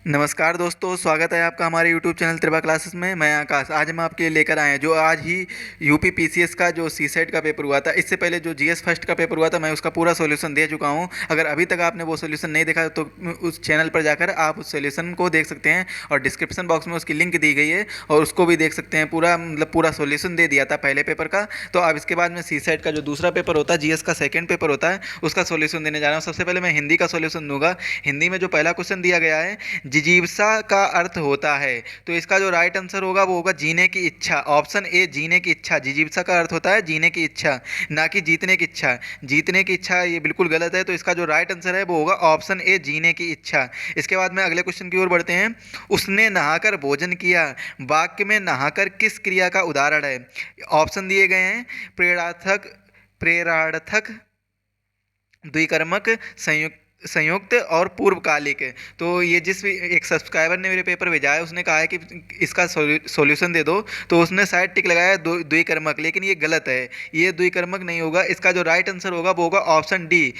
नमस्कार दोस्तों, स्वागत है आपका हमारे YouTube चैनल त्रिभा क्लासेस में। मैं आकाश। आज हम आपके लिए लेकर आए हैं जो आज ही यूपी पीसीएस का जो सी सेट का पेपर हुआ था। इससे पहले जो जीएस फर्स्ट का पेपर हुआ था, मैं उसका पूरा सॉल्यूशन दे चुका हूं। अगर अभी तक आपने वो सॉल्यूशन नहीं देखा तो उस चैनल पर जाकर आप उस सॉल्यूशन को देख सकते हैं और डिस्क्रिप्शन बॉक्स में उसकी लिंक दी गई है और उसको भी देख सकते हैं। पूरा मतलब पूरा सॉल्यूशन दे दिया था पहले पेपर का। तो अब इसके बाद में सी सेट का जो दूसरा पेपर होता है, जीएस का सेकेंड पेपर होता है, उसका सॉल्यूशन देने जा रहा हूँ। सबसे पहले मैं हिंदी का सॉल्यूशन दूंगा। हिंदी में जो पहला क्वेश्चन दिया गया है, जिजीविसा का अर्थ होता है, तो इसका जो राइट आंसर होगा वो होगा जीने की इच्छा। ऑप्शन ए, जीने की इच्छा। जिजीविसा का अर्थ होता है जीने की इच्छा, ना कि जीतने की इच्छा। जीतने की इच्छा ये बिल्कुल गलत है, तो इसका जो राइट आंसर है वो होगा ऑप्शन ए, जीने की इच्छा। इसके बाद में अगले क्वेश्चन की ओर बढ़ते हैं। उसने नहाकर भोजन किया, वाक्य में नहाकर किस क्रिया का उदाहरण है? ऑप्शन दिए गए हैं, प्रेरणार्थक, प्रेरणार्थक, द्विकर्मक, संयुक्त, संयुक्त और पूर्वकालिक। तो ये जिस भी एक सब्सक्राइबर ने मेरे पेपर भेजा है, उसने कहा है कि इसका सॉल्यूशन दे दो, तो उसने शायद टिक लगाया है द्विकर्मक, लेकिन ये गलत है। ये द्विकर्मक नहीं होगा। इसका जो राइट आंसर होगा वो होगा ऑप्शन डी,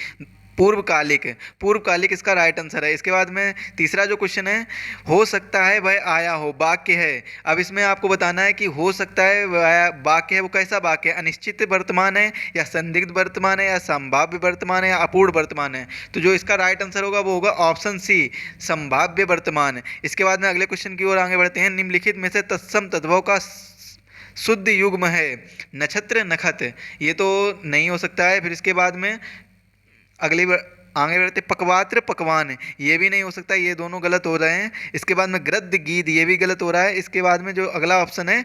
पूर्वकालिक। पूर्वकालिक इसका राइट आंसर है। इसके बाद में तीसरा जो क्वेश्चन है, हो सकता है वह आया हो, वाक्य है। अब इसमें आपको बताना है कि हो सकता है वह वाक्य है, वो कैसा वाक्य है? अनिश्चित वर्तमान है, या संदिग्ध वर्तमान है, या संभाव्य वर्तमान है, या अपूर्ण वर्तमान है? तो जो इसका राइट आंसर होगा वो होगा ऑप्शन सी, संभाव्य वर्तमान। इसके बाद में अगले क्वेश्चन की ओर आगे बढ़ते हैं। निम्नलिखित में से तत्सम तद्भव का शुद्ध युग्म है? नक्षत्र, नखत। ये तो नहीं हो सकता है। फिर इसके बाद में आगे बढ़ते, पकवात्र, पकवान, ये भी नहीं हो सकता। ये दोनों गलत हो रहे हैं। इसके बाद में गृद्ध, गीध, ये भी गलत हो रहा है। इसके बाद में जो अगला ऑप्शन है,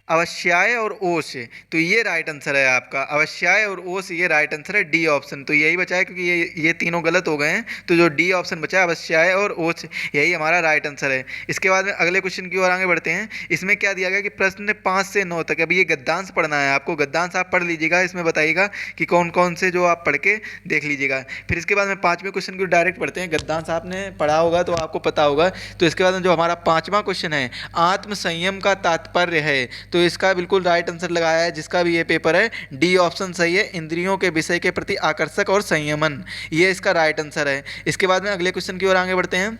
अवश्याय और ओस, तो ये राइट आंसर है आपका। अवश्याय और ओस ये राइट आंसर है, डी ऑप्शन। तो यही बचा है, क्योंकि ये तीनों गलत हो गए हैं, तो जो डी ऑप्शन बचा है, अवश्याय और ओस, यही हमारा राइट आंसर है। इसके बाद में अगले क्वेश्चन की ओर आगे बढ़ते हैं। इसमें क्या दिया गया कि प्रश्न 5 से 9 तक, अभी ये गद्यांश पढ़ना है आपको। गद्यांश आप पढ़ लीजिएगा, इसमें बताइएगा कि कौन कौन से जो आप पढ़ के देख लीजिएगा। फिर इसके बाद में 5वें क्वेश्चन की डायरेक्ट पढ़ते हैं। गद्यांश आपने पढ़ा होगा तो आपको पता होगा। तो इसके बाद में जो हमारा 5वां क्वेश्चन है, आत्म संयम का तात्पर्य है, तो इसका बिल्कुल राइट आंसर लगाया है जिसका भी ये पेपर है, डी ऑप्शन सही है। इंद्रियों के विषय के प्रति आकर्षक और संयमन, ये इसका राइट आंसर है। इसके बाद में अगले क्वेश्चन की ओर आगे बढ़ते हैं।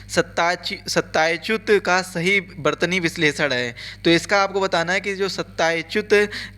सत्ताच्युत का सही वर्तनी विश्लेषण है, तो इसका आपको बताना है कि जो सत्ताच्युत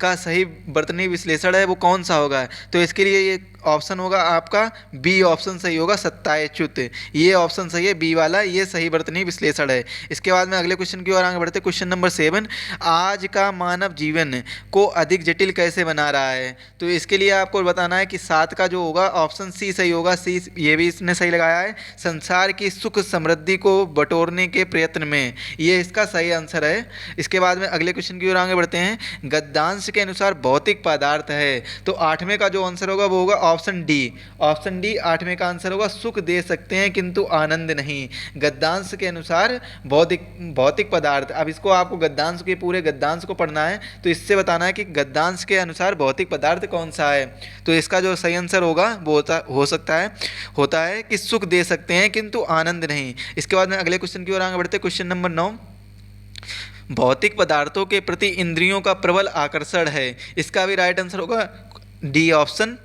का सही वर्तनी विश्लेषण है वो कौन सा होगा। तो इसके लिए ये ऑप्शन होगा आपका बी ऑप्शन सही होगा, सत्ताच्युत। ये ऑप्शन सही है, बी वाला, ये सही वर्तनी विश्लेषण है। इसके बाद में अगले क्वेश्चन की ओर आगे बढ़ते हैं। क्वेश्चन नंबर 7, आज का मानव जीवन को अधिक जटिल कैसे बना रहा है? तो इसके लिए आपको बताना है कि 7 का जो होगा ऑप्शन सी सही होगा, सी, ये भी इसने सही लगाया है। संसार की सुख समृद्धि को बटोरने के प्रयत्न में, ये इसका सही आंसर है। इसके बाद में अगले क्वेश्चन की ओर आगे बढ़ते हैं। गद्यांश के अनुसार भौतिक पदार्थ है, तो 8वें का जो आंसर होगा वो होगा ऑप्शन डी। ऑप्शन डी 8वें का आंसर होगा, सुख दे सकते हैं किंतु आनंद नहीं। गद्यांश के अनुसार भौतिक पदार्थ। अब इसको आपको गद्यांश के पूरे गद्यांश को पढ़ना है, तो इससे बताना है कि गद्यांश के अनुसार भौतिक पदार्थ कौन सा है। तो इसका जो सही आंसर होगा वो होता है कि सुख दे सकते हैं किंतु आनंद नहीं। इसके बाद में अगले क्वेश्चन की ओर आगे बढ़ते हैं। क्वेश्चन नंबर 9, भौतिक पदार्थों के प्रति इंद्रियों का प्रबल आकर्षण है, इसका भी राइट आंसर होगा डी ऑप्शन,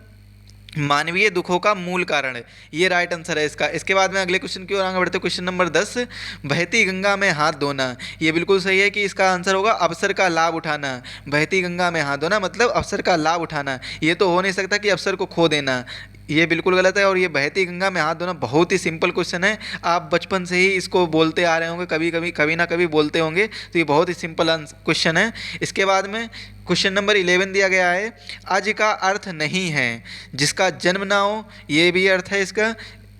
मानवीय दुखों का मूल कारण है, ये राइट आंसर है इसका। इसके बाद में अगले क्वेश्चन की ओर आगे बढ़ते हैं। क्वेश्चन नंबर 10, बहती गंगा में हाथ धोना, ये बिल्कुल सही है कि इसका आंसर होगा अवसर का लाभ उठाना। बहती गंगा में हाथ धोना मतलब अवसर का लाभ उठाना, ये तो हो नहीं सकता कि अवसर को खो देना, ये बिल्कुल गलत है। और ये बहती गंगा में हाथ धोना बहुत ही सिंपल क्वेश्चन है, आप बचपन से ही इसको बोलते आ रहे होंगे, कभी ना कभी बोलते होंगे, तो ये बहुत ही सिंपल क्वेश्चन है। इसके बाद में क्वेश्चन नंबर 11 दिया गया है, अज का अर्थ नहीं है जिसका जन्म ना हो, ये भी अर्थ है इसका।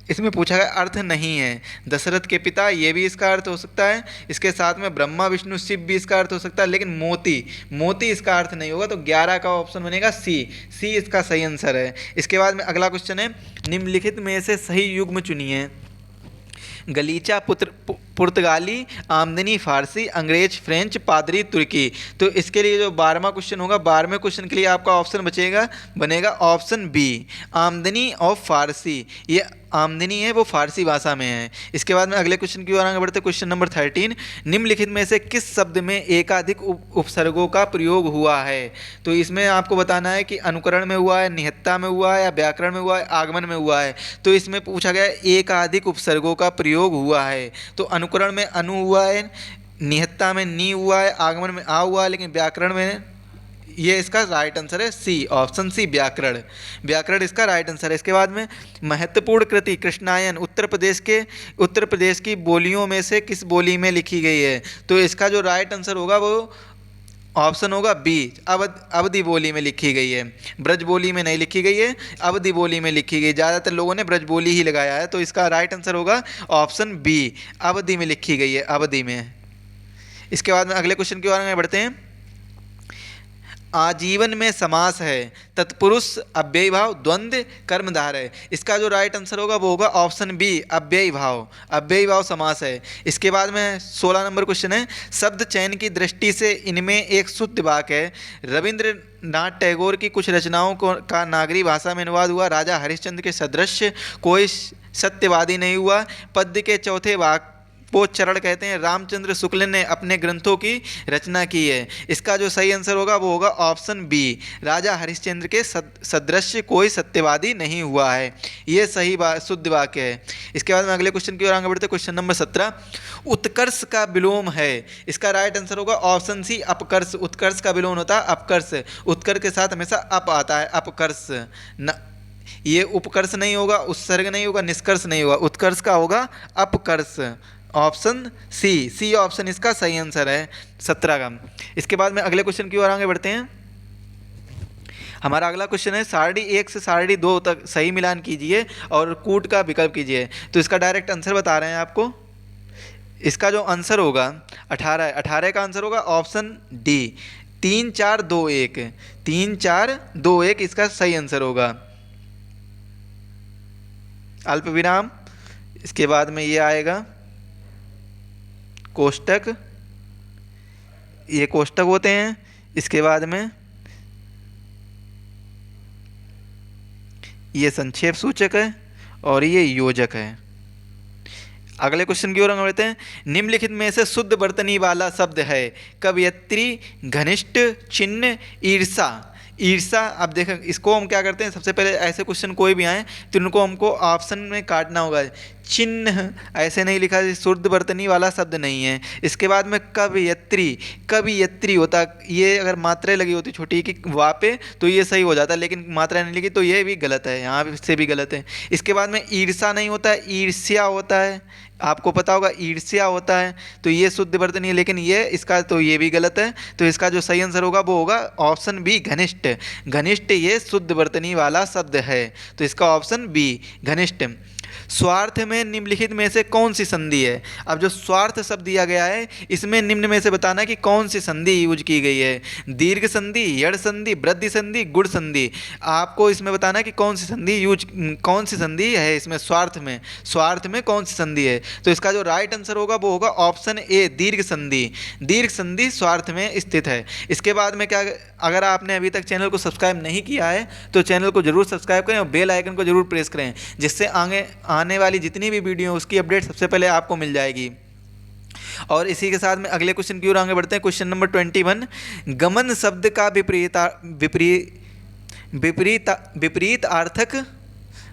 इसमें पूछा गया अर्थ नहीं है, दशरथ के पिता, ये भी इसका अर्थ हो सकता है। इसके साथ में ब्रह्मा विष्णु शिव भी इसका अर्थ हो सकता है, लेकिन मोती इसका अर्थ नहीं होगा। तो 11 का ऑप्शन बनेगा सी इसका सही आंसर है। इसके बाद में अगला क्वेश्चन है, निम्नलिखित में से सही युग्म चुनिए। गलीचा पुर्तगाली, आमदनी फारसी, अंग्रेज, फ्रेंच, पादरी, तुर्की। तो इसके लिए जो 12वां क्वेश्चन होगा, 12वें क्वेश्चन के लिए आपका ऑप्शन बनेगा ऑप्शन बी, आमदनी ऑफ फारसी। ये आमदनी है वो फारसी भाषा में है। इसके बाद में अगले क्वेश्चन की ओर आगे बढ़ते, क्वेश्चन नंबर 13, निम्नलिखित में से किस शब्द में एकाधिक उपसर्गों का प्रयोग हुआ है? तो इसमें आपको बताना है कि अनुकरण में हुआ है, निहत्ता में हुआ है, या व्याकरण में हुआ है, आगमन में हुआ है। तो इसमें पूछा गया है एकाधिक उपसर्गों का प्रयोग हुआ है। तो अनुकरण में अनु हुआ है, निहत्ता में नी हुआ है, आगमन में आ हुआ है, लेकिन व्याकरण में, ये इसका राइट आंसर है सी, ऑप्शन सी, व्याकरण। व्याकरण इसका राइट आंसर है। इसके बाद में महत्वपूर्ण कृति कृष्णायन उत्तर प्रदेश की बोलियों में से किस बोली में लिखी गई है? तो इसका जो राइट आंसर होगा वो ऑप्शन होगा बी, अवधि बोली में लिखी गई है। ब्रज बोली में नहीं लिखी गई है, अवधि बोली में लिखी गई। ज़्यादातर लोगों ने ब्रज बोली ही लगाया है, तो इसका राइट आंसर होगा ऑप्शन बी, अवधि में लिखी गई है, अवधि में। इसके बाद में अगले क्वेश्चन की ओर आगे बढ़ते हैं। आजीवन में समास है, तत्पुरुष, अव्ययी भाव, द्वंद्व, कर्मधार है। इसका जो राइट आंसर होगा वो होगा ऑप्शन बी, अव्ययी भाव, अव्ययी भाव समास है। इसके बाद में 16 नंबर क्वेश्चन है, शब्द चयन की दृष्टि से इनमें एक शुद्ध वाक्य है। रविंद्रनाथ टैगोर की कुछ रचनाओं का नागरी भाषा में अनुवाद हुआ। राजा हरिश्चंद्र के सदृश कोई सत्यवादी नहीं हुआ। पद्य के चौथे वाक्य को चरण कहते हैं। रामचंद्र शुक्ल ने अपने ग्रंथों की रचना की है। इसका जो सही आंसर होगा वो होगा ऑप्शन बी, राजा हरिश्चंद्र के सदृश कोई सत्यवादी नहीं हुआ है। ये सही शुद्ध वाक्य है। इसके बाद में अगले क्वेश्चन की ओर आगे बढ़ते, क्वेश्चन नंबर 17, उत्कर्ष का विलोम है। इसका राइट आंसर होगा ऑप्शन सी, अपकर्ष। उत्कर्ष का विलोम होता है अपकर्ष, उत्कर्ष के साथ हमेशा अप आता है, अपकर्ष न, ये उपकर्ष नहीं होगा, उत्सर्ग नहीं होगा, निष्कर्ष नहीं होगा, उत्कर्ष का होगा अपकर्ष, ऑप्शन सी ऑप्शन इसका सही आंसर है 17 का। इसके बाद में अगले क्वेश्चन की ओर आगे बढ़ते हैं। हमारा अगला क्वेश्चन है, सारणी 1 से सारणी 2 तक सही मिलान कीजिए और कूट का विकल्प कीजिए। तो इसका डायरेक्ट आंसर बता रहे हैं आपको। इसका जो आंसर होगा 18 है, 18 का आंसर होगा ऑप्शन डी, 3 4 2 1, 3 4 2 1 इसका सही आंसर होगा। अल्प विराम, इसके बाद में ये आएगा कोष्टक, ये कोष्टक होते हैं। इसके बाद में ये संक्षेप सूचक है और ये योजक है। अगले क्वेश्चन की ओर हम बढ़ते हैं। निम्नलिखित में से शुद्ध वर्तनी वाला शब्द है? कवयित्री, घनिष्ठ, चिन्ह, ईर्षा। ईर्षा, अब देखें इसको हम क्या करते हैं, सबसे पहले ऐसे क्वेश्चन कोई भी आए तो उनको हमको ऑप्शन में काटना होगा। चिन्ह ऐसे नहीं लिखा, शुद्ध वर्तनी वाला शब्द नहीं है। इसके बाद में कवयित्री, कवयित्री होता, ये अगर मात्रा लगी होती छोटी की वहाँ पे तो ये सही हो जाता, लेकिन मात्रा नहीं लगी तो ये भी गलत है, यहाँ से भी गलत है। इसके बाद में ईर्षा नहीं होता है, ईर्ष्या होता है, आपको पता होगा ईर्ष्या होता है, तो ये शुद्ध वर्तनी है, लेकिन ये इसका तो ये भी गलत है। तो इसका जो सही आंसर होगा वो होगा ऑप्शन बी, घनिष्ठ। घनिष्ठ ये शुद्ध वर्तनी वाला शब्द है, तो इसका ऑप्शन बी, घनिष्ठ। स्वार्थ में निम्नलिखित में से कौन सी संधि है? अब जो स्वार्थ शब्द दिया गया है इसमें निम्न में से बताना है कि कौन सी संधि यूज की गई है। दीर्घ संधि, यड़ संधि, वृद्धि संधि, गुण संधि। आपको इसमें बताना है कि कौन सी संधि है इसमें, स्वार्थ में कौन सी संधि है। तो इसका जो राइट आंसर होगा वो होगा ऑप्शन ए, दीर्घ संधि। दीर्घ संधि स्वार्थ में स्थित है। इसके बाद में क्या, अगर आपने अभी तक चैनल को सब्सक्राइब नहीं किया है तो चैनल को जरूर सब्सक्राइब करें और बेल आइकन को जरूर प्रेस करें, जिससे आने वाली जितनी भी वीडियो है उसकी अपडेट सबसे पहले आपको मिल जाएगी। और इसी के साथ में अगले क्वेश्चन की ओर आगे बढ़ते हैं। क्वेश्चन नंबर 21, गमन शब्द का विपरीत अर्थक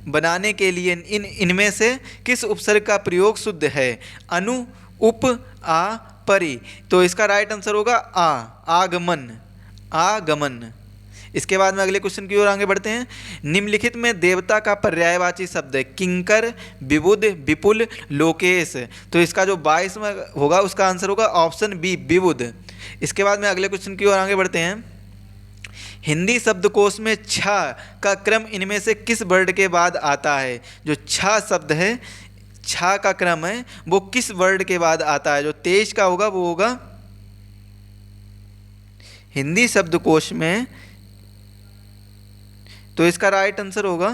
बनाने के लिए इनमें से किस उपसर्ग का प्रयोग शुद्ध है? अनु, उप, आ, परि। तो इसका राइट आंसर होगा आ, आगमन, आगमन। इसके बाद में अगले क्वेश्चन की ओर आगे बढ़ते हैं। निम्नलिखित में देवता का पर्यायवाची शब्द है? किंकर, विबुध, विपुल, लोकेश। तो इसका जो 22वां होगा उसका आंसर होगा ऑप्शन बी, विबुध। इसके बाद में अगले क्वेश्चन की ओर आगे बढ़ते हैं। हिंदी शब्दकोश में छ का क्रम इनमें से किस वर्ड के बाद आता है? जो छ शब्द है, छ का क्रम है वो किस वर्ड के बाद आता है? जो 23 का होगा वो होगा हिंदी शब्दकोश में, तो इसका राइट आंसर होगा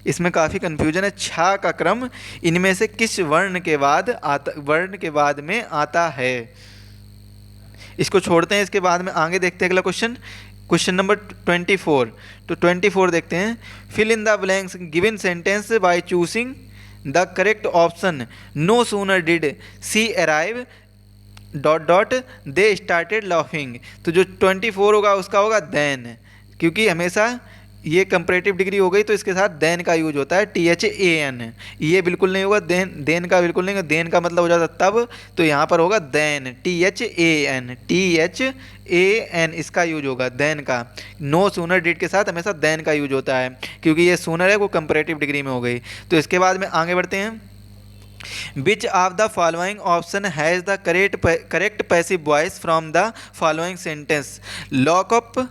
इसमें काफ़ी कन्फ्यूजन है। छा का क्रम इनमें से किस वर्ण के बाद में आता है? इसको छोड़ते हैं, इसके बाद में आगे देखते हैं अगला क्वेश्चन, क्वेश्चन नंबर 24। तो 24 देखते हैं। Fill in the blanks given sentence by choosing the correct option. No sooner did she arrive dot dot they started laughing. तो जो 24 होगा उसका होगा देन, क्योंकि हमेशा ये कंपैरेटिव डिग्री हो गई तो इसके साथ देन का यूज होता है, THAN। ये बिल्कुल नहीं होगा, देन का बिल्कुल नहीं होगा, देन का मतलब हो जाता तब, तो यहाँ पर होगा देन, THAN इसका यूज होगा देन का। नो सूनर डिड के साथ हमेशा देन का यूज होता है, क्योंकि ये सूनर है वो कंपैरेटिव डिग्री में हो गई। तो इसके बाद में आगे बढ़ते हैं। Which of the following option has the correct passive voice from the following sentence? Lock up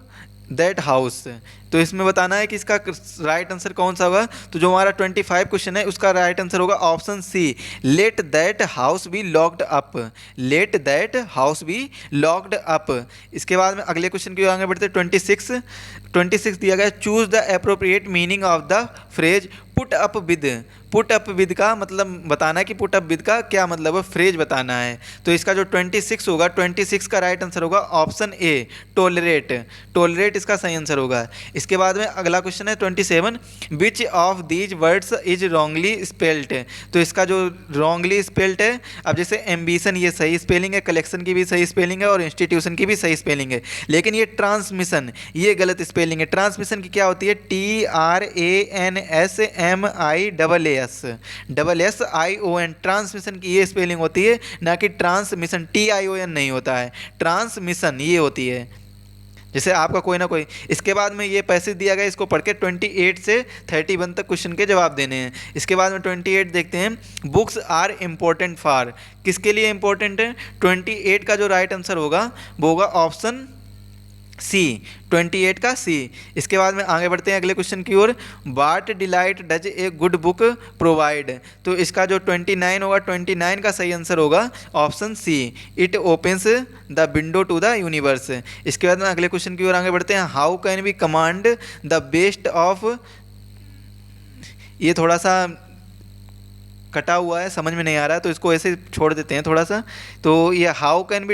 that house। तो इसमें बताना है कि इसका राइट आंसर कौन सा होगा। तो जो हमारा 25 क्वेश्चन है उसका राइट आंसर होगा option C, let that house be locked up. Let that house be locked up. इसके बाद में अगले क्वेश्चन की ओर आगे बढ़ते हैं। 26 दिया गया, choose the appropriate meaning of the phrase put up with. Put up with का मतलब बताना है कि पुट अप विद का क्या मतलब है, फ्रेज बताना है। तो इसका जो 26 होगा, 26 का राइट आंसर होगा ऑप्शन ए, टोलरेट। टोलरेट इसका सही आंसर होगा। इसके बाद में अगला क्वेश्चन है 27, which of these words is wrongly spelled. तो इसका जो रॉन्गली स्पेल्ड है, अब जैसे एम्बिशन ये सही स्पेलिंग है, कलेक्शन की भी सही स्पेलिंग है और इंस्टीट्यूशन की भी सही स्पेलिंग है, लेकिन ये ट्रांसमिशन ये गलत स्पेलिंग है। ट्रांसमिशन की क्या होती है, TRANSMISSION। ट्रांसमिशन की ये स्पेलिंग होती है, ना कि ट्रांसमिशन, TION नहीं होता है, ट्रांसमिशन ये होती है। जैसे आपका कोई ना कोई। इसके बाद में ये पैसेज दिया गया, इसको पढ़ के 28 से 31 तक क्वेश्चन के जवाब देने हैं। इसके बाद में 28 देखते हैं। बुक्स आर इम्पोर्टेंट फॉर, किसके लिए इम्पोर्टेंट है? 28 का जो राइट आंसर होगा वो होगा ऑप्शन सी, 28 का सी। इसके बाद में आगे बढ़ते हैं अगले क्वेश्चन की ओर। What delight does a good book provide. तो इसका जो 29 होगा, 29 का सही आंसर होगा option C, it opens the window to the universe. इसके बाद में अगले क्वेश्चन की ओर आगे बढ़ते हैं। How can we command the best of, ये थोड़ा सा कटा हुआ है, समझ में नहीं आ रहा है, तो इसको ऐसे छोड़ देते हैं थोड़ा सा। तो ये how can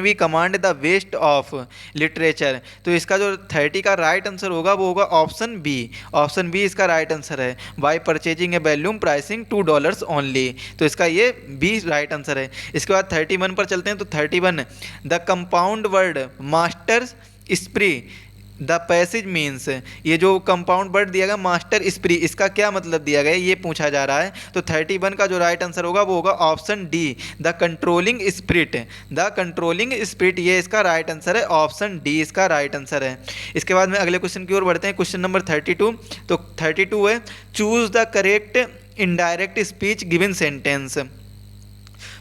we command the best of literature. तो इसका जो 30 का राइट आंसर होगा वो होगा ऑप्शन बी। ऑप्शन बी इसका राइट आंसर है, बाय परचेजिंग ए वैल्यूम प्राइसिंग $2 ओनली। तो इसका ये बी राइट आंसर है। इसके बाद 31 पर चलते हैं। तो 31, the compound word master स्प्री the passage means. ये जो कंपाउंड वर्ड दिया गया मास्टर स्प्री, इसका क्या मतलब दिया गया ये पूछा जा रहा है। तो 31 का जो राइट आंसर होगा वो होगा option D, the controlling spirit. The controlling spirit ये इसका राइट आंसर है, ऑप्शन डी इसका राइट आंसर है। इसके बाद में अगले क्वेश्चन की ओर बढ़ते हैं, क्वेश्चन नंबर 32। तो 32 है, choose the correct indirect speech given sentence.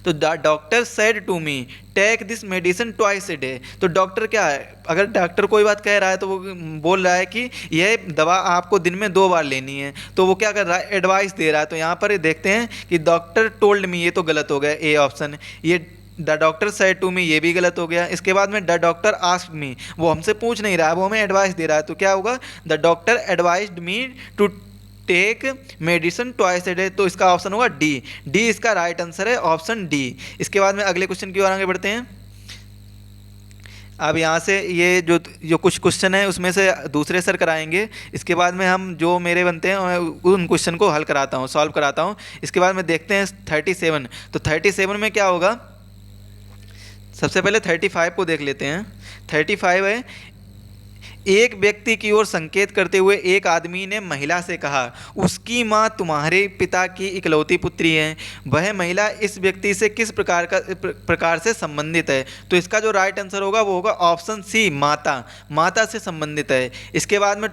तो the doctor said to me take this medicine twice a day. तो डॉक्टर क्या है, अगर डॉक्टर कोई बात कह रहा है तो वो बोल रहा है कि यह दवा आपको दिन में 2 बार लेनी है, तो वो क्या कर रहा है, एडवाइस दे रहा है। तो यहाँ पर देखते हैं कि डॉक्टर टोल्ड मी, ये तो गलत हो गया ए ऑप्शन। ये the doctor said to me ये भी गलत हो गया। इसके बाद में द डॉक्टर आस्क्ड मी, वो हमसे पूछ नहीं रहा है, वो हमें एडवाइस दे रहा है। तो क्या होगा, the doctor advised me to take medicine twice a day. तो इसका ऑप्शन होगा डी, डी इसका राइट आंसर है, ऑप्शन डी। इसके बाद में अगले क्वेश्चन की ओर आगे बढ़ते हैं। अब यहाँ से ये जो कुछ क्वेश्चन है उसमें से दूसरे सर कराएंगे। इसके बाद में हम जो मेरे बनते हैं उन क्वेश्चन को हल कराता हूँ, सॉल्व कराता हूँ। इसके बाद में देखते हैं 37। तो 37 में क्या होगा, सबसे पहले 35 को देख लेते हैं। 35 है, एक व्यक्ति की ओर संकेत करते हुए एक आदमी ने महिला से कहा, उसकी माँ तुम्हारे पिता की इकलौती पुत्री है। वह महिला इस व्यक्ति से किस प्रकार से संबंधित है। तो इसका जो राइट आंसर होगा वो होगा ऑप्शन सी, माता। माता से संबंधित है। इसके बाद में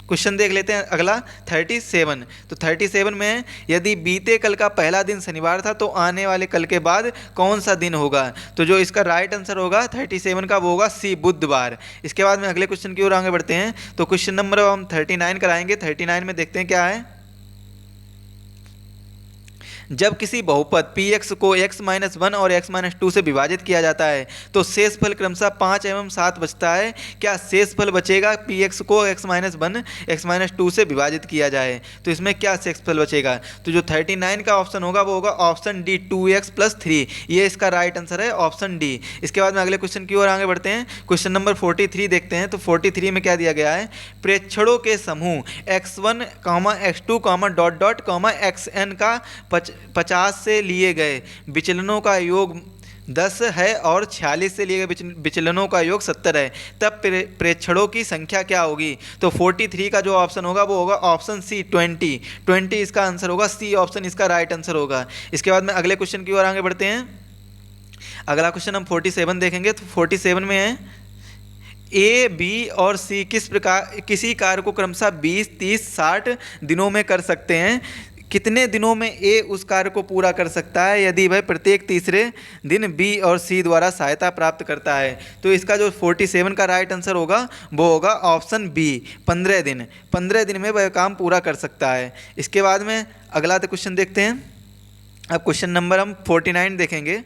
क्वेश्चन देख लेते हैं अगला 37। तो 37 में, यदि बीते कल का पहला दिन शनिवार था तो आने वाले कल के बाद कौन सा दिन होगा। तो जो इसका राइट आंसर होगा 37 का वो होगा सी, बुधवार। इसके बाद में अगले क्वेश्चन की ओर आगे बढ़ते हैं। तो क्वेश्चन नंबर हम 39 कराएंगे। 39 में देखते हैं क्या है। जब किसी बहुपद px को x-1 और x-2 से विभाजित किया जाता है तो शेषफल क्रमशः 5 एवं 7 बचता है। क्या शेषफल बचेगा px को x-1 x-2 से विभाजित किया जाए तो इसमें क्या शेषफल बचेगा? तो जो 39 का ऑप्शन होगा वो होगा ऑप्शन डी 2x + 3। ये इसका राइट आंसर है ऑप्शन डी। इसके बाद में अगले क्वेश्चन की ओर आगे बढ़ते हैं। क्वेश्चन नंबर 43 देखते हैं। तो 43 में क्या दिया गया है? प्रेक्षणों के समूह x1, x2, xn का 50 से लिए गए विचलनों का योग 10 है और 46 से लिए गए विचलनों का योग 70 है, तब प्रेक्षणों की संख्या क्या होगी? तो 43 का जो ऑप्शन होगा वो होगा ऑप्शन सी 20 इसका आंसर होगा। सी ऑप्शन इसका राइट आंसर होगा। इसके बाद में अगले क्वेश्चन की ओर आगे बढ़ते हैं। अगला क्वेश्चन हम 47 देखेंगे। तो 47 में है ए, बी और सी किसी कार्य को क्रमशः 20, 30, 60 दिनों में कर सकते हैं। कितने दिनों में ए उस कार्य को पूरा कर सकता है यदि वह प्रत्येक तीसरे दिन बी और सी द्वारा सहायता प्राप्त करता है? तो इसका जो 47 का राइट आंसर होगा वो होगा ऑप्शन बी 15 दिन। 15 दिन में वह काम पूरा कर सकता है। इसके बाद में अगला क्वेश्चन देखते हैं। अब क्वेश्चन नंबर हम 49 देखेंगे।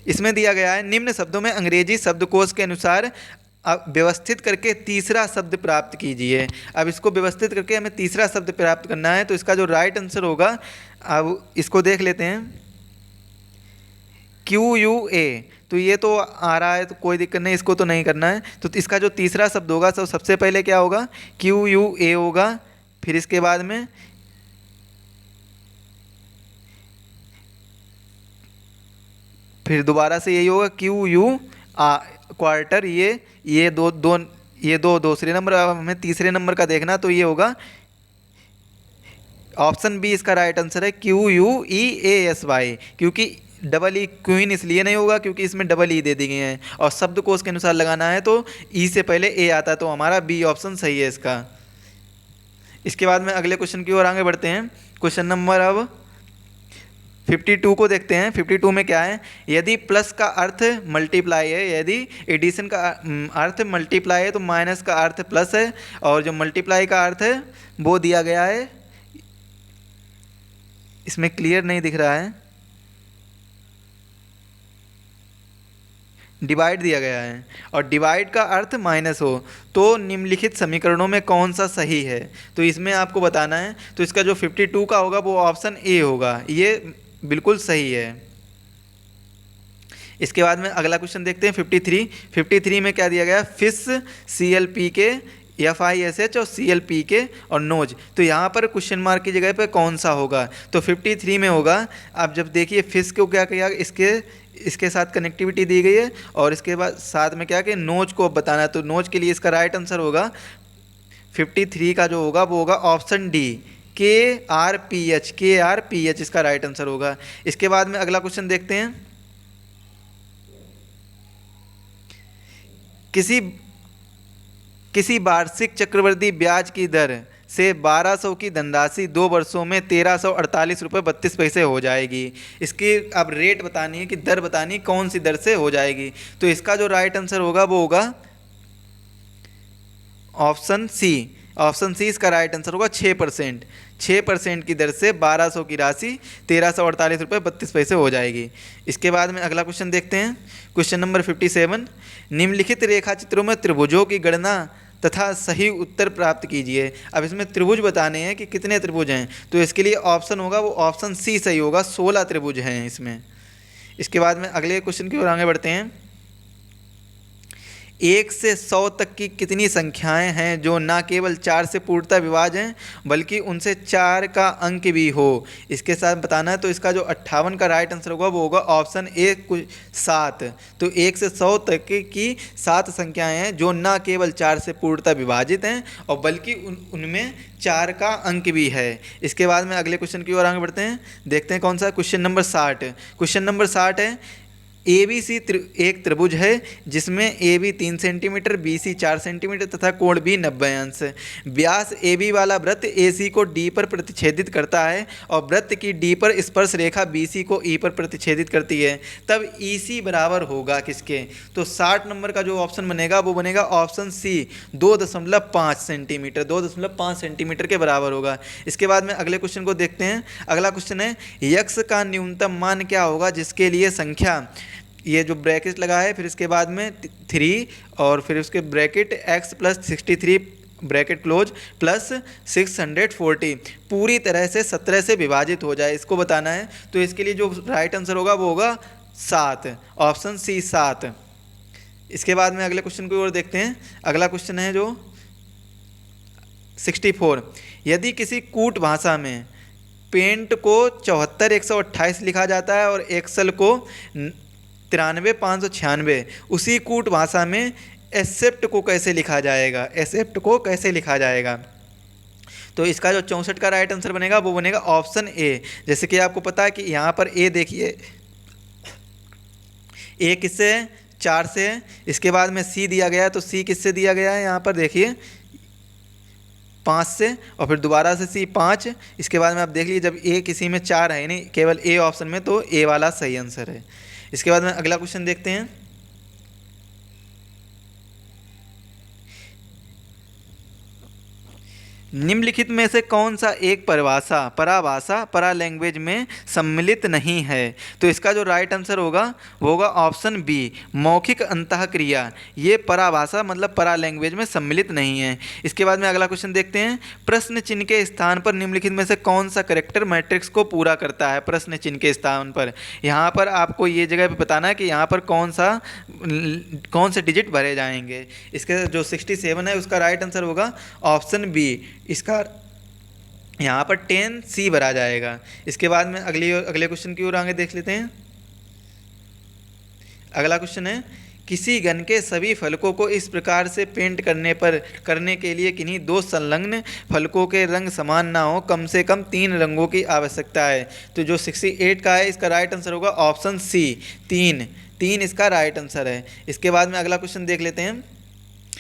इसमें दिया गया है निम्न शब्दों में अंग्रेजी शब्दकोश के अनुसार अब व्यवस्थित करके तीसरा शब्द प्राप्त कीजिए। अब इसको व्यवस्थित करके हमें तीसरा शब्द प्राप्त करना है। तो इसका जो राइट आंसर होगा, अब इसको देख लेते हैं। QUA, तो ये तो आ रहा है तो कोई दिक्कत नहीं, इसको तो नहीं करना है। तो इसका जो तीसरा शब्द होगा तो सबसे पहले क्या होगा? QUA होगा। फिर इसके बाद में फिर दोबारा से यही होगा QU क्वार्टर। ये दो दूसरे नंबर। अब हमें तीसरे नंबर का देखना, तो ये होगा ऑप्शन बी इसका राइट आंसर है QUEASY। क्योंकि डबल ई क्वीन इसलिए नहीं होगा क्योंकि इसमें डबल ई दे दी गई है और शब्दकोश के अनुसार लगाना है तो ई से पहले ए आता है, तो हमारा बी ऑप्शन सही है इसका। इसके बाद में अगले क्वेश्चन की ओर आगे बढ़ते हैं। क्वेश्चन नंबर अब 52 को देखते हैं। 52 में क्या है? यदि प्लस का अर्थ मल्टीप्लाई है, यदि एडिशन का अर्थ मल्टीप्लाई है तो माइनस का अर्थ प्लस है, और जो मल्टीप्लाई का अर्थ है वो दिया गया है, इसमें क्लियर नहीं दिख रहा है, डिवाइड दिया गया है, और डिवाइड का अर्थ माइनस हो तो निम्नलिखित समीकरणों में कौन सा सही है? तो इसमें आपको बताना है। तो इसका जो 52 का होगा वो ऑप्शन ए होगा, ये बिल्कुल सही है। इसके बाद में अगला क्वेश्चन देखते हैं 53 में क्या दिया गया? फिश CLPK FISH और CLPK और नोज। तो यहाँ पर क्वेश्चन मार्क की जगह पे कौन सा होगा? तो 53 में होगा। आप जब देखिए फिश को क्या किया, इसके साथ कनेक्टिविटी दी गई है और इसके बाद साथ में क्या कि नोज को बताना है। तो नोज के लिए इसका राइट आंसर होगा 53 का जो होगा वो होगा ऑप्शन डी KRPH इसका राइट आंसर होगा। इसके बाद में अगला क्वेश्चन देखते हैं। किसी वार्षिक चक्रवृद्धि ब्याज की दर से 1200 की धनराशि 2 वर्षों में 1348 रुपये 32 पैसे हो जाएगी। इसकी अब रेट बतानी है कि दर बतानी कौन सी दर से हो जाएगी। तो इसका जो राइट आंसर होगा वो होगा ऑप्शन सी इसका राइट आंसर होगा 6%। 6% की दर से 1200 की राशि 1348 रुपये 32 पैसे हो जाएगी। इसके बाद में अगला क्वेश्चन देखते हैं। क्वेश्चन नंबर 57, निम्नलिखित रेखा चित्रों में त्रिभुजों की गणना तथा सही उत्तर प्राप्त कीजिए। अब इसमें त्रिभुज बताने हैं कि कितने त्रिभुज हैं, तो इसके लिए ऑप्शन होगा वो ऑप्शन सी सही होगा, 16 त्रिभुज हैं इसमें। इसके बाद में अगले क्वेश्चन की ओर आगे बढ़ते हैं। 1 से 100 तक की कितनी संख्याएं हैं जो न केवल 4 से पूर्णतः विभाज्य हैं बल्कि उनसे 4 का अंक भी हो? इसके साथ बताना है। तो इसका जो 58 का राइट आंसर होगा वो होगा ऑप्शन ए 7। तो 1 से 100 तक की 7 संख्याएं हैं जो न केवल 4 से पूर्णतः विभाजित हैं और बल्कि उनमें 4 का अंक भी है। इसके बाद में अगले क्वेश्चन की ओर आगे बढ़ते हैं। देखते हैं कौन सा क्वेश्चन नंबर 60। क्वेश्चन नंबर 60 है ए बी सी एक त्रिभुज है जिसमें A B 3 centimetre, B C 4 centimetre तथा कोण बी 90 अंश। व्यास ए बी वाला वृत्त ए सी को डी पर प्रतिच्छेदित करता है और वृत्त की डी पर स्पर्श रेखा बी सी को ई पर प्रतिच्छेदित करती है, तब ई सी बराबर होगा किसके? तो 60 नंबर का जो ऑप्शन बनेगा वो बनेगा ऑप्शन सी, 2.5 सेंटीमीटर, 2.5 सेंटीमीटर के बराबर होगा। इसके बाद में अगले क्वेश्चन को देखते हैं। अगला क्वेश्चन है यक्स का न्यूनतम मान क्या होगा जिसके लिए संख्या, ये जो ब्रैकेट लगा है, फिर इसके बाद में 3 और फिर उसके bracket x plus 63 bracket close plus 640 पूरी तरह से 17 से विभाजित हो जाए, इसको बताना है। तो इसके लिए जो राइट आंसर होगा वो होगा 7, ऑप्शन सी 7। इसके बाद में अगले क्वेश्चन की ओर देखते हैं। अगला क्वेश्चन है जो 64, यदि किसी कूट भाषा में पेंट को 74,128 लिखा जाता है और एक्सेल को 93,596, उसी कूट भाषा में एक्सेप्ट को कैसे लिखा जाएगा? एक्सेप्ट को कैसे लिखा जाएगा? तो इसका जो 64 का राइट आंसर बनेगा वो बनेगा ऑप्शन ए। जैसे कि आपको पता है कि यहाँ पर ए देखिए, ए किससे है? 4 से है। इसके बाद में सी दिया गया है, तो सी किससे दिया गया है? यहाँ पर देखिए 5 से, और फिर दोबारा से सी 5। इसके बाद में आप देख लीजिए जब ए किसी में 4 है नहीं, केवल ए ऑप्शन में, तो ए वाला सही आंसर है। इसके बाद में अगला क्वेश्चन देखते हैं। निम्नलिखित में से कौन सा एक पराभाषा लैंग्वेज में सम्मिलित नहीं है? तो इसका जो राइट आंसर होगा वो होगा ऑप्शन बी, मौखिक अंतःक्रिया। ये पराभाषा मतलब परा लैंग्वेज में सम्मिलित नहीं है। इसके बाद में अगला क्वेश्चन देखते हैं। प्रश्न चिन्ह के स्थान पर निम्नलिखित में से कौन सा कैरेक्टर मैट्रिक्स को पूरा करता है? प्रश्न चिन्ह के स्थान पर यहाँ पर आपको ये जगह पे बताना है कि यहाँ पर कौन से डिजिट भरे जाएंगे। इसके जो 67 है उसका राइट आंसर होगा ऑप्शन बी, इसका यहाँ पर 10C भरा जाएगा। इसके बाद में अगले क्वेश्चन की ओर आगे देख लेते हैं। अगला क्वेश्चन है, किसी घन के सभी फलकों को इस प्रकार से पेंट करने के लिए किन्हीं 2 संलग्न फलकों के रंग समान ना हो, कम से कम 3 रंगों की आवश्यकता है। तो जो 68 का है इसका राइट आंसर होगा ऑप्शन सी, 3 इसका राइट आंसर है। इसके बाद में अगला क्वेश्चन देख लेते हैं।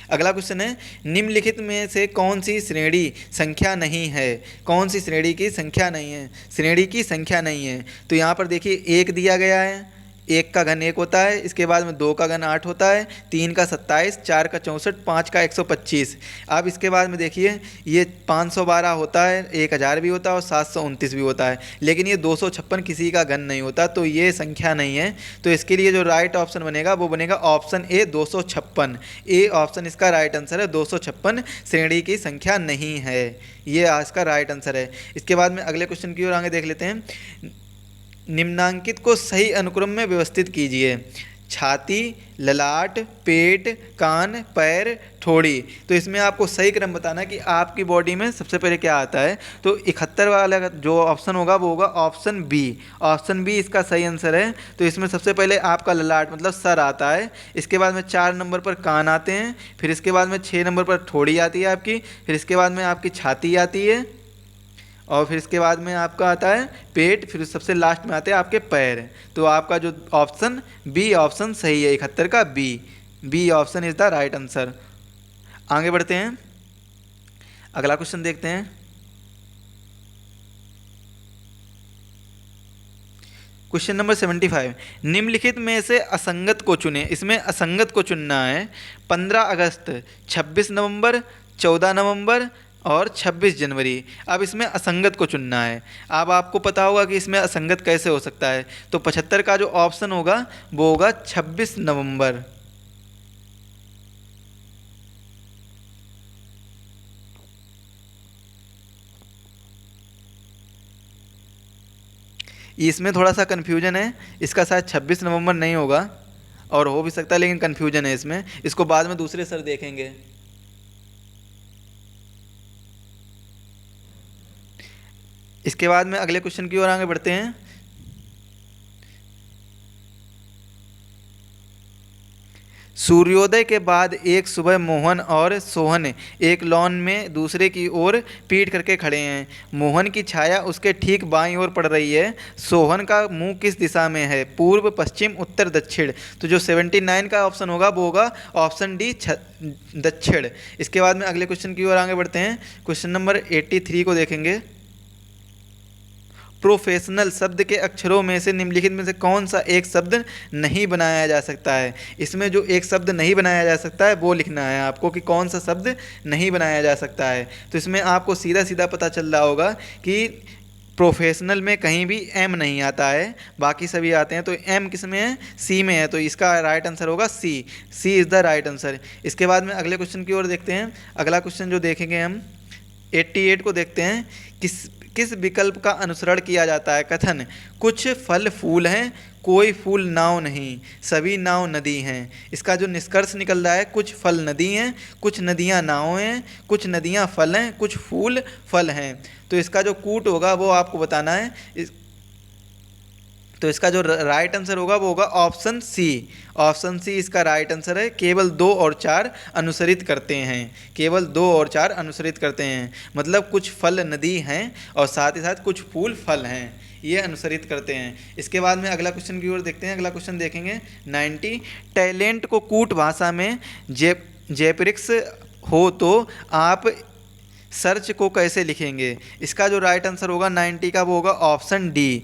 अगला क्वेश्चन है, निम्नलिखित में से कौन सी श्रेणी संख्या नहीं है? कौन सी श्रेणी की संख्या नहीं है? श्रेणी की संख्या नहीं है। तो यहाँ पर देखिए 1 दिया गया है, 1 का घन 1 होता है। इसके बाद में 2 का घन 8 होता है, 3 का 27, 4 का 64, 5 का 125। अब इसके बाद में देखिए ये 512 होता है, 1000 भी होता है और 729 भी होता है, लेकिन ये 256 किसी का घन नहीं होता, तो ये संख्या नहीं है। तो इसके लिए जो राइट ऑप्शन बनेगा वो बनेगा ऑप्शन ए, 256। ए ऑप्शन इसका राइट आंसर है, 256 श्रेणी की संख्या नहीं है। ये आज का राइट आंसर है। इसके बाद में अगले क्वेश्चन की ओर आगे देख लेते हैं। निम्नांकित को सही अनुक्रम में व्यवस्थित कीजिए। छाती, ललाट, पेट, कान, पैर, ठोड़ी। तो इसमें आपको सही क्रम बताना है कि आपकी बॉडी में सबसे पहले क्या आता है। तो 71 वाला जो ऑप्शन होगा वो होगा ऑप्शन बी। ऑप्शन बी इसका सही आंसर है। तो इसमें सबसे पहले आपका ललाट मतलब सर आता है। इसके बाद में 4 नंबर पर कान आते हैं, फिर इसके बाद में 6 नंबर पर ठोड़ी आती है आपकी, फिर इसके बाद में आपकी छाती आती है, और फिर इसके बाद में आपका आता है पेट, फिर सबसे लास्ट में आते हैं आपके पैर। तो आपका जो ऑप्शन बी ऑप्शन सही है, 71 का B option is the right answer. आगे बढ़ते हैं, अगला क्वेश्चन देखते हैं। क्वेश्चन नंबर 75, निम्नलिखित में से असंगत को चुने। इसमें असंगत को चुनना है। 15 अगस्त, 26 नवंबर, 14 नवंबर और 26 जनवरी। अब इसमें असंगत को चुनना है। अब आपको पता होगा कि इसमें असंगत कैसे हो सकता है। तो 75 का जो ऑप्शन होगा वो होगा 26 नवंबर। इसमें थोड़ा सा कन्फ्यूजन है, इसका शायद 26 नवंबर नहीं होगा, और हो भी सकता है, लेकिन कन्फ्यूजन है इसमें। इसको बाद में दूसरे सर देखेंगे। इसके बाद में अगले क्वेश्चन की ओर आगे बढ़ते हैं। सूर्योदय के बाद एक सुबह मोहन और सोहन एक लॉन में दूसरे की ओर पीठ करके खड़े हैं। मोहन की छाया उसके ठीक बाईं ओर पड़ रही है। सोहन का मुंह किस दिशा में है? पूर्व, पश्चिम, उत्तर, दक्षिण। तो जो 79 का ऑप्शन होगा वो होगा ऑप्शन डी, दक्षिण। इसके बाद में अगले क्वेश्चन की ओर आगे बढ़ते हैं। क्वेश्चन नंबर 83 को देखेंगे। प्रोफेशनल शब्द के अक्षरों में से निम्नलिखित में से कौन सा एक शब्द नहीं बनाया जा सकता है? इसमें जो एक शब्द नहीं बनाया जा सकता है वो लिखना है आपको कि कौन सा शब्द नहीं बनाया जा सकता है। तो इसमें आपको सीधा सीधा पता चल रहा होगा कि प्रोफेशनल में कहीं भी एम नहीं आता है, बाकी सभी आते हैं। तो एम किस में है? सी में है। तो इसका राइट आंसर होगा सी। सी इज़ द राइट आंसर। इसके बाद में अगले क्वेश्चन की ओर देखते हैं। अगला क्वेश्चन जो देखेंगे हम 88 को देखते हैं। किस विकल्प का अनुसरण किया जाता है? कथन: कुछ फल फूल हैं, कोई फूल नाव नहीं, सभी नाव नदी हैं। इसका जो निष्कर्ष निकल रहा है, कुछ फल नदी हैं, कुछ नदियाँ नाव हैं, कुछ नदियाँ फल हैं, कुछ फूल फल हैं। तो इसका जो कूट होगा वो आपको बताना है। तो इसका जो राइट आंसर होगा वो होगा ऑप्शन सी। ऑप्शन सी इसका राइट आंसर है। केवल 2 और 4 अनुसरित करते हैं। केवल 2 और 4 अनुसरित करते हैं, मतलब कुछ फल नदी हैं और साथ ही साथ कुछ फूल फल हैं, ये अनुसरित करते हैं। इसके बाद में अगला क्वेश्चन की ओर देखते हैं। अगला क्वेश्चन देखेंगे 90। टैलेंट को कूट भाषा में जेपरिक्स हो तो आप सर्च को कैसे लिखेंगे? इसका जो राइट आंसर होगा 90 का वो होगा ऑप्शन डी,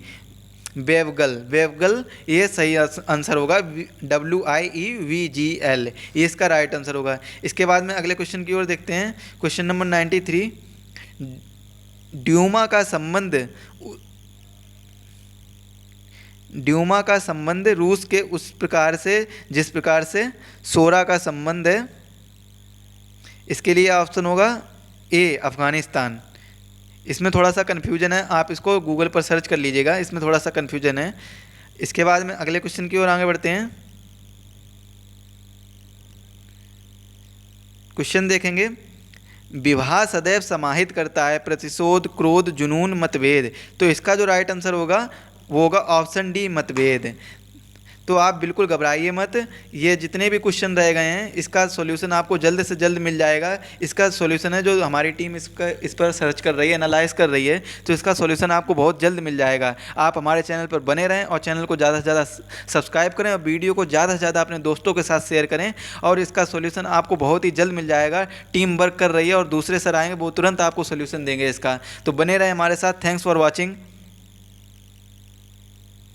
वेवगल। वेवगल ये सही आंसर होगा। WIEVGL ये इसका राइट आंसर होगा। इसके बाद में अगले क्वेश्चन की ओर देखते हैं। Question number 93। ड्यूमा का संबंध रूस के उस प्रकार से जिस प्रकार से सोरा का संबंध है। इसके लिए ऑप्शन होगा ए, अफगानिस्तान। इसमें थोड़ा सा कन्फ्यूजन है, आप इसको गूगल पर सर्च कर लीजिएगा, इसमें थोड़ा सा कन्फ्यूजन है। इसके बाद में अगले क्वेश्चन की ओर आगे बढ़ते हैं। क्वेश्चन देखेंगे। विवाह सदैव समाहित करता है प्रतिशोध, क्रोध, जुनून, मतभेद। तो इसका जो राइट आंसर होगा वो होगा ऑप्शन डी, मतभेद। तो आप बिल्कुल घबराइए मत, ये जितने भी क्वेश्चन रह गए हैं इसका सॉल्यूशन आपको जल्द से जल्द मिल जाएगा। इसका सॉल्यूशन है जो हमारी टीम इस पर सर्च कर रही है, एनालाइज कर रही है, तो इसका सॉल्यूशन आपको बहुत जल्द मिल जाएगा। आप हमारे चैनल पर बने रहें और चैनल को ज़्यादा से ज़्यादा सब्सक्राइब करें और वीडियो को ज़्यादा से ज़्यादा अपने दोस्तों के साथ शेयर करें और इसका सॉल्यूशन आपको बहुत ही जल्द मिल जाएगा। टीम वर्क कर रही है और दूसरे सर आएंगे वो तुरंत आपको सॉल्यूशन देंगे इसका। तो बने रहें हमारे साथ। Thanks for watching.